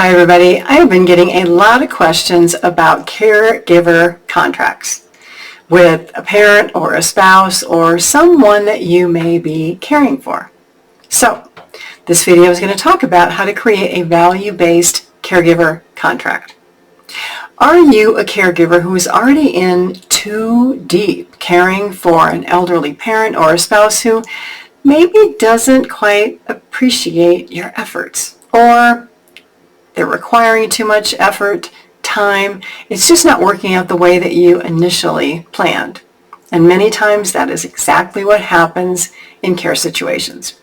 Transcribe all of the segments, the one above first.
Hi everybody, I have been getting a lot of questions about caregiver contracts with a parent or a spouse or someone that you may be caring for. So this video is going to talk about how to create a value-based caregiver contract. Are you a caregiver who is already in too deep caring for an elderly parent or a spouse who maybe doesn't quite appreciate your efforts, or they're requiring too much effort, time? It's just not working out the way that you initially planned. And many times that is exactly what happens in care situations.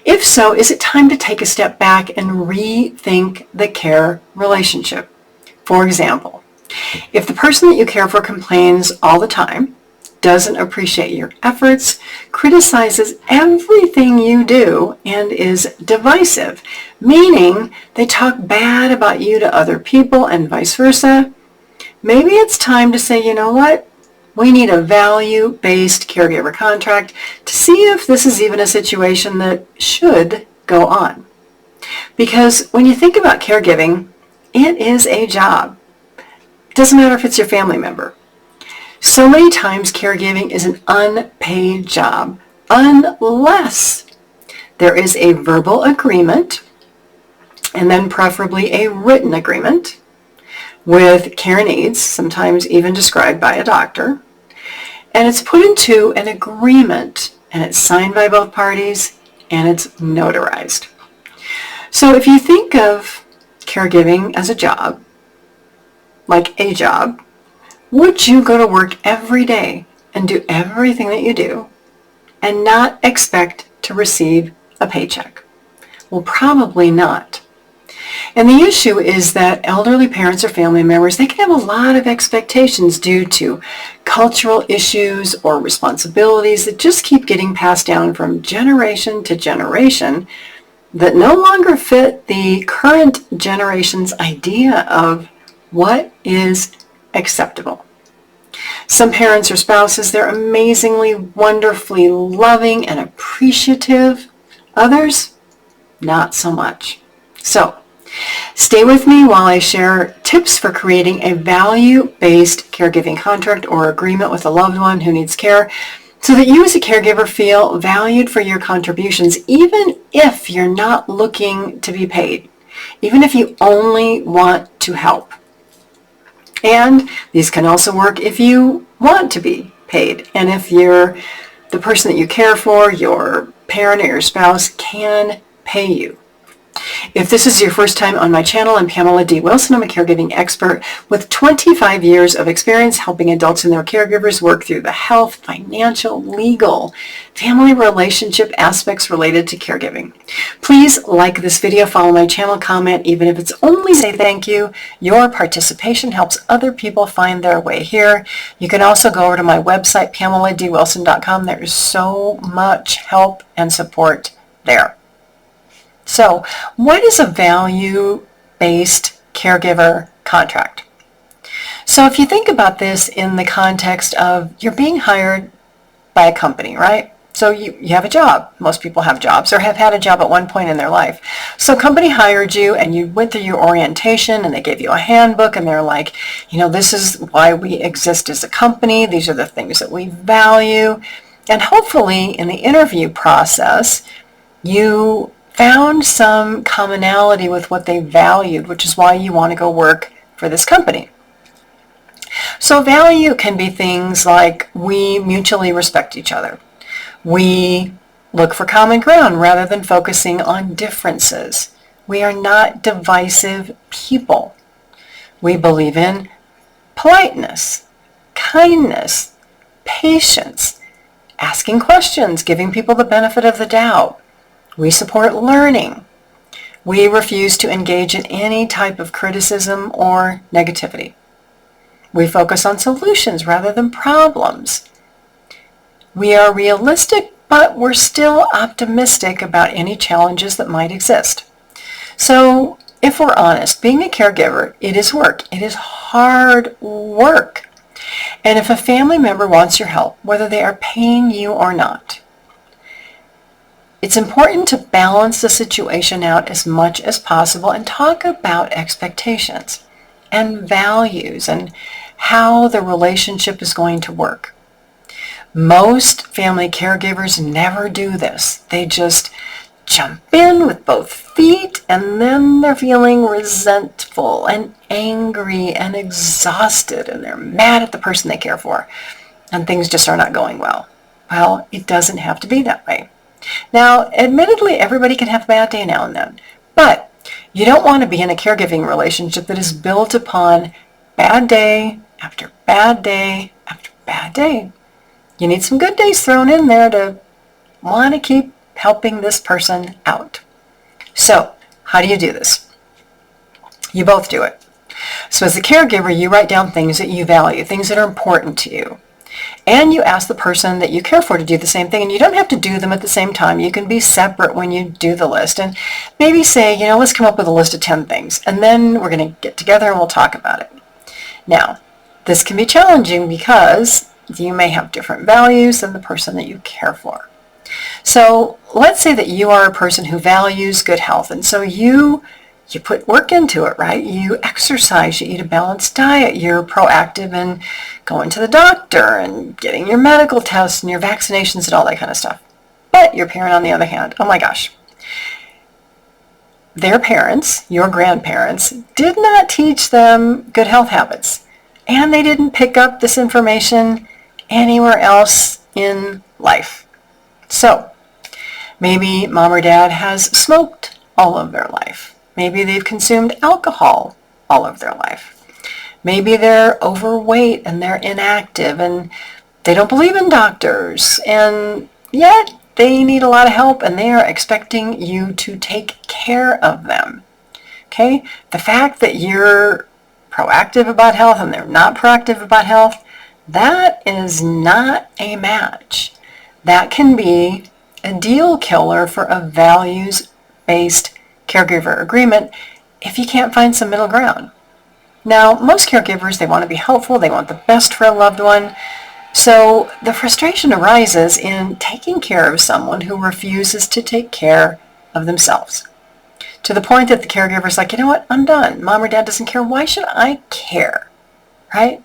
If so, is it time to take a step back and rethink the care relationship? For example, if the person that you care for complains all the time, doesn't appreciate your efforts, criticizes everything you do, and is divisive, meaning they talk bad about you to other people and vice versa, maybe it's time to say, you know what? We need a value-based caregiver contract to see if this is even a situation that should go on. Because when you think about caregiving, it is a job. It doesn't matter if it's your family member. So many times caregiving is an unpaid job unless there is a verbal agreement, and then preferably a written agreement with care needs, sometimes even described by a doctor, and it's put into an agreement and it's signed by both parties and it's notarized. So if you think of caregiving as a job, like a job, would you go to work every day and do everything that you do and not expect to receive a paycheck? Well, probably not. And the issue is that elderly parents or family members, they can have a lot of expectations due to cultural issues or responsibilities that just keep getting passed down from generation to generation that no longer fit the current generation's idea of what is acceptable. Some parents or spouses, they're amazingly, wonderfully loving and appreciative. Others, not so much. So, stay with me while I share tips for creating a value-based caregiving contract or agreement with a loved one who needs care so that you as a caregiver feel valued for your contributions, even if you're not looking to be paid, even if you only want to help. And these can also work if you want to be paid, and if the person that you care for, your parent or your spouse, can pay you. If this is your first time on my channel, I'm Pamela D Wilson. I'm a caregiving expert with 25 years of experience helping adults and their caregivers work through the health, financial, legal, family relationship aspects related to caregiving. Please like this video, follow my channel, comment, even if it's only say thank you. Your participation helps other people find their way here. You can also go over to my website, PamelaDWilson.com. There is so much help and support there. So, what is a value-based caregiver contract? So if you think about this in the context of you're being hired by a company, right? So you have a job. Most people have jobs or have had a job at one point in their life. So a company hired you and you went through your orientation and they gave you a handbook and they're like, you know, this is why we exist as a company. These are the things that we value. And hopefully in the interview process, you found some commonality with what they valued, which is why you want to go work for this company. So value can be things like we mutually respect each other. We look for common ground rather than focusing on differences. We are not divisive people. We believe in politeness, kindness, patience, asking questions, giving people the benefit of the doubt. We support learning. We refuse to engage in any type of criticism or negativity. We focus on solutions rather than problems. We are realistic, but we're still optimistic about any challenges that might exist. So, if we're honest, being a caregiver, it is work. It is hard work. And if a family member wants your help, whether they are paying you or not, It's important to balance the situation out as much as possible and talk about expectations and values and how the relationship is going to work. Most family caregivers never do this. They just jump in with both feet, and then they're feeling resentful and angry and exhausted, and they're mad at the person they care for, and things just are not going well. Well, it doesn't have to be that way. Now, admittedly, everybody can have a bad day now and then, but you don't want to be in a caregiving relationship that is built upon bad day after bad day after bad day. You need some good days thrown in there to want to keep helping this person out. So, how do you do this? You both do it. So as a caregiver, you write down things that you value, things that are important to you. And you ask the person that you care for to do the same thing. And you don't have to do them at the same time. You can be separate when you do the list. And maybe say, let's come up with a list of 10 things. And then we're going to get together and we'll talk about it. Now, this can be challenging because you may have different values than the person that you care for. So let's say that you are a person who values good health, and so you put work into it, right? You exercise, you eat a balanced diet, you're proactive in going to the doctor and getting your medical tests and your vaccinations and all that kind of stuff. But your parent, on the other hand, oh my gosh, their parents, your grandparents, did not teach them good health habits, and they didn't pick up this information anywhere else in life. So maybe mom or dad has smoked all of their life. Maybe they've consumed alcohol all of their life. Maybe they're overweight and they're inactive and they don't believe in doctors, and yet they need a lot of help and they are expecting you to take care of them. Okay? The fact that you're proactive about health and they're not proactive about health, that is not a match. That can be a deal killer for a values-based caregiver agreement if you can't find some middle ground. Now, most caregivers, they want to be helpful, they want the best for a loved one, so the frustration arises in taking care of someone who refuses to take care of themselves. To the point that the caregiver's like, you know what, I'm done. Mom or dad doesn't care. Why should I care? Right?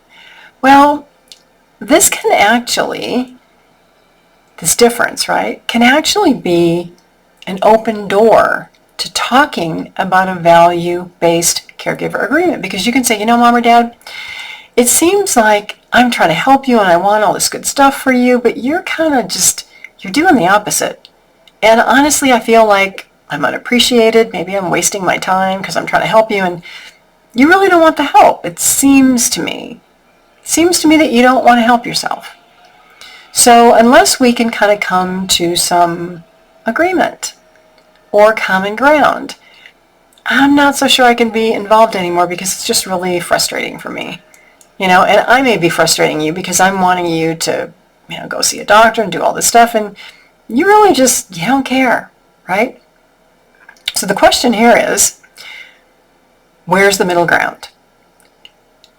Well, this difference, right, can actually be an open door to talking about a value-based caregiver agreement, because you can say, mom or dad, it seems like I'm trying to help you and I want all this good stuff for you, but you're kind of you're doing the opposite. And honestly, I feel like I'm unappreciated. Maybe I'm wasting my time because I'm trying to help you and you really don't want the help. It seems to me that you don't want to help yourself. So unless we can kind of come to some agreement or common ground, I'm not so sure I can be involved anymore because it's just really frustrating for me. And I may be frustrating you because I'm wanting you to, go see a doctor and do all this stuff, and you really you don't care, right? So the question here is, where's the middle ground?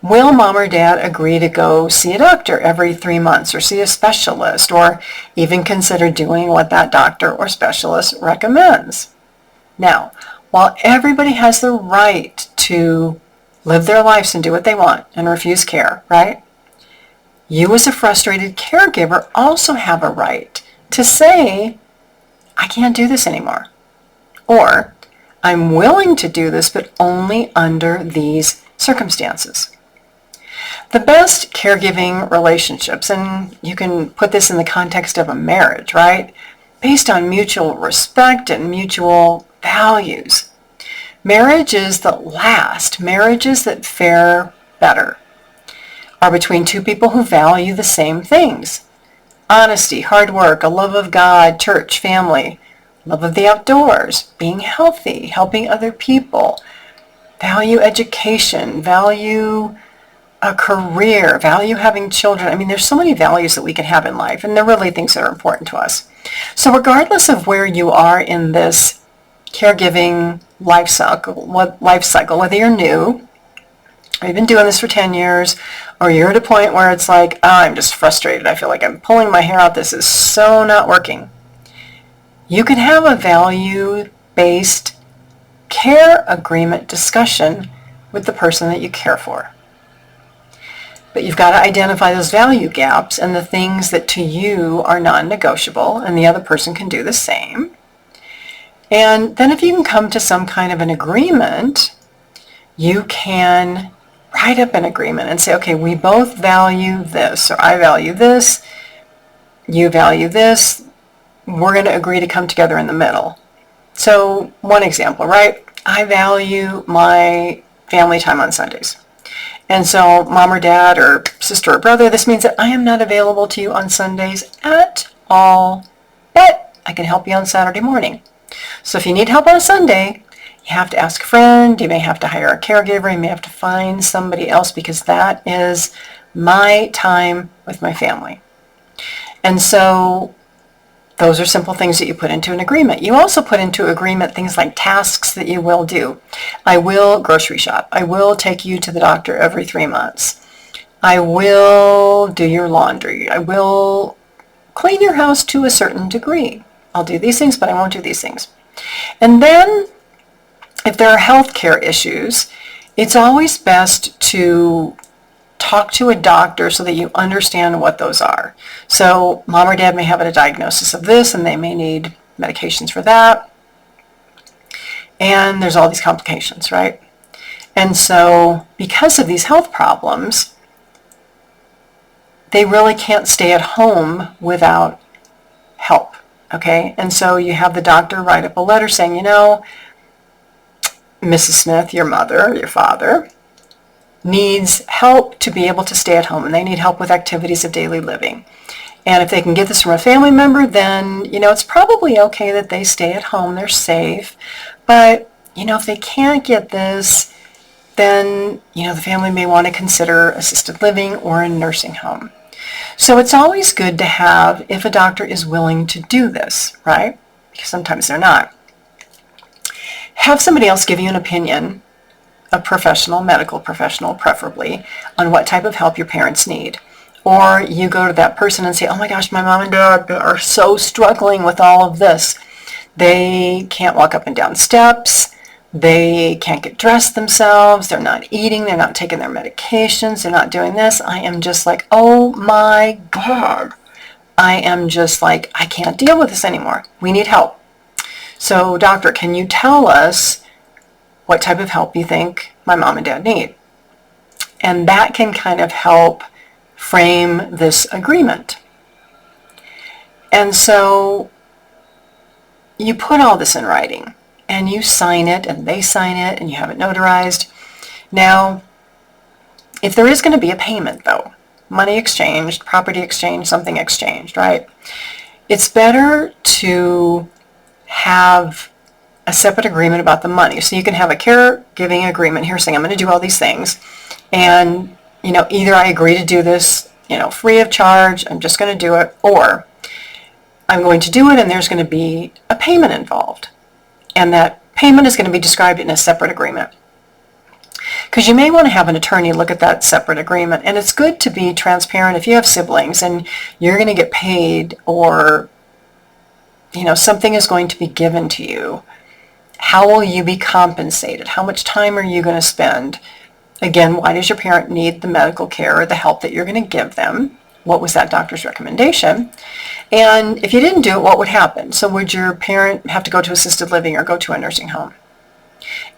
Will mom or dad agree to go see a doctor every 3 months or see a specialist, or even consider doing what that doctor or specialist recommends? Now, while everybody has the right to live their lives and do what they want and refuse care, right? You as a frustrated caregiver also have a right to say, I can't do this anymore. Or, I'm willing to do this, but only under these circumstances. The best caregiving relationships, and you can put this in the context of a marriage, right? Based on mutual respect and mutual values. Marriages that last, marriages that fare better, are between two people who value the same things. Honesty, hard work, a love of God, church, family, love of the outdoors, being healthy, helping other people, value education, value a career, value having children. There's so many values that we can have in life, and they're really things that are important to us. So regardless of where you are in this caregiving life cycle, whether you're new, or you've been doing this for 10 years, or you're at a point where it's like, I'm just frustrated. I feel like I'm pulling my hair out. This is so not working. You can have a value-based care agreement discussion with the person that you care for. But you've got to identify those value gaps and the things that to you are non-negotiable, and the other person can do the same. And then if you can come to some kind of an agreement, you can write up an agreement and say, okay, we both value this, or I value this, you value this, we're going to agree to come together in the middle. So one example, right? I value my family time on Sundays. And so mom or dad or sister or brother, this means that I am not available to you on Sundays at all, but I can help you on Saturday morning. So if you need help on a Sunday, you have to ask a friend, you may have to hire a caregiver, you may have to find somebody else, because that is my time with my family. And so those are simple things that you put into an agreement. You also put into agreement things like tasks that you will do. I will grocery shop. I will take you to the doctor every 3 months. I will do your laundry. I will clean your house to a certain degree. I'll do these things, but I won't do these things. And then if there are health care issues, it's always best to talk to a doctor so that you understand what those are. So mom or dad may have a diagnosis of this and they may need medications for that. And there's all these complications, right? And so because of these health problems, they really can't stay at home without help, okay? And so you have the doctor write up a letter saying, you know, Mrs. Smith, your mother, your father, needs help to be able to stay at home, and they need help with activities of daily living. And if they can get this from a family member, then, you know, it's probably okay that they stay at home, they're safe. But, you know, if they can't get this, then, you know, the family may want to consider assisted living or a nursing home. So it's always good to have, if a doctor is willing to do this, right? Because sometimes they're not. Have somebody else give you an opinion, a professional, medical professional preferably, on what type of help your parents need. Or you go to that person and say, oh my gosh, my mom and dad are so struggling with all of this. They can't walk up and down steps. They can't get dressed themselves. They're not eating. They're not taking their medications. They're not doing this. I am just like, oh my God. I am just like, I can't deal with this anymore. We need help. So doctor, can you tell us what type of help you think my mom and dad need? And that can kind of help frame this agreement. And so you put all this in writing and you sign it and they sign it and you have it notarized. Now, if there is going to be a payment though, money exchanged, property exchanged, something exchanged, right? It's better to have a separate agreement about the money. So you can have a caregiving agreement here saying, I'm going to do all these things. And, you know, either I agree to do this, you know, free of charge, I'm just going to do it, or I'm going to do it and there's going to be a payment involved. And that payment is going to be described in a separate agreement. Because you may want to have an attorney look at that separate agreement. And it's good to be transparent if you have siblings and you're going to get paid, or, you know, something is going to be given to you. How will you be compensated? How much time are you going to spend? Again, why does your parent need the medical care or the help that you're going to give them? What was that doctor's recommendation? And if you didn't do it, what would happen? So would your parent have to go to assisted living or go to a nursing home?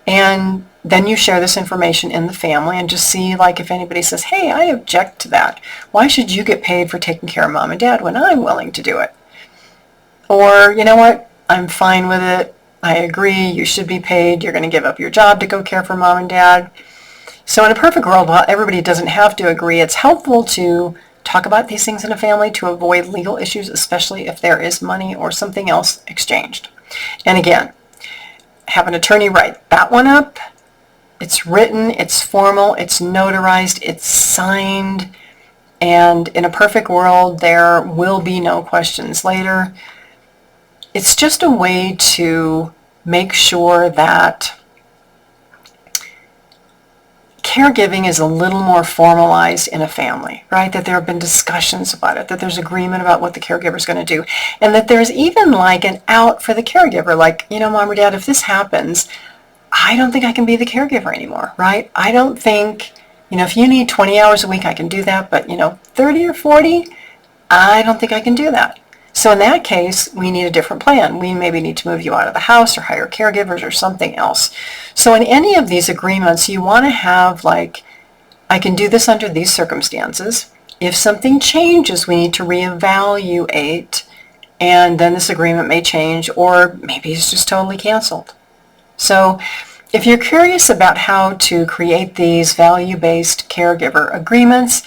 And then you share this information in the family and just see, like, if anybody says, hey, I object to that. Why should you get paid for taking care of mom and dad when I'm willing to do it? Or, you know what, I'm fine with it. I agree, you should be paid. You're going to give up your job to go care for mom and dad. So in a perfect world, while everybody doesn't have to agree, it's helpful to talk about these things in a family to avoid legal issues, especially if there is money or something else exchanged. And again, have an attorney write that one up. It's written, it's formal, it's notarized, it's signed, and in a perfect world, there will be no questions later. It's just a way to make sure that caregiving is a little more formalized in a family, right? That there have been discussions about it, that there's agreement about what the caregiver is going to do, and that there's even like an out for the caregiver, like, Mom or Dad, if this happens, I don't think I can be the caregiver anymore, right? I don't think, if you need 20 hours a week, I can do that, but, 30 or 40, I don't think I can do that. So in that case, we need a different plan. We maybe need to move you out of the house or hire caregivers or something else. So in any of these agreements, you want to have like, I can do this under these circumstances. If something changes, we need to reevaluate, and then this agreement may change, or maybe it's just totally canceled. So if you're curious about how to create these value-based caregiver agreements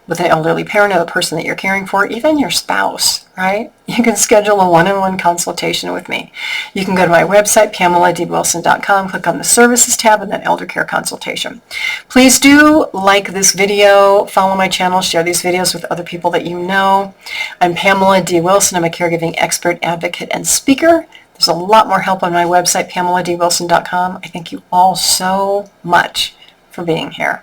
with an elderly parent or the person that you're caring for, even your spouse, right? You can schedule a one-on-one consultation with me. You can go to my website, PamelaDWilson.com, click on the Services tab, and then Elder Care Consultation. Please do like this video, follow my channel, share these videos with other people that you know. I'm Pamela D. Wilson. I'm a caregiving expert, advocate, and speaker. There's a lot more help on my website, PamelaDWilson.com. I thank you all so much for being here.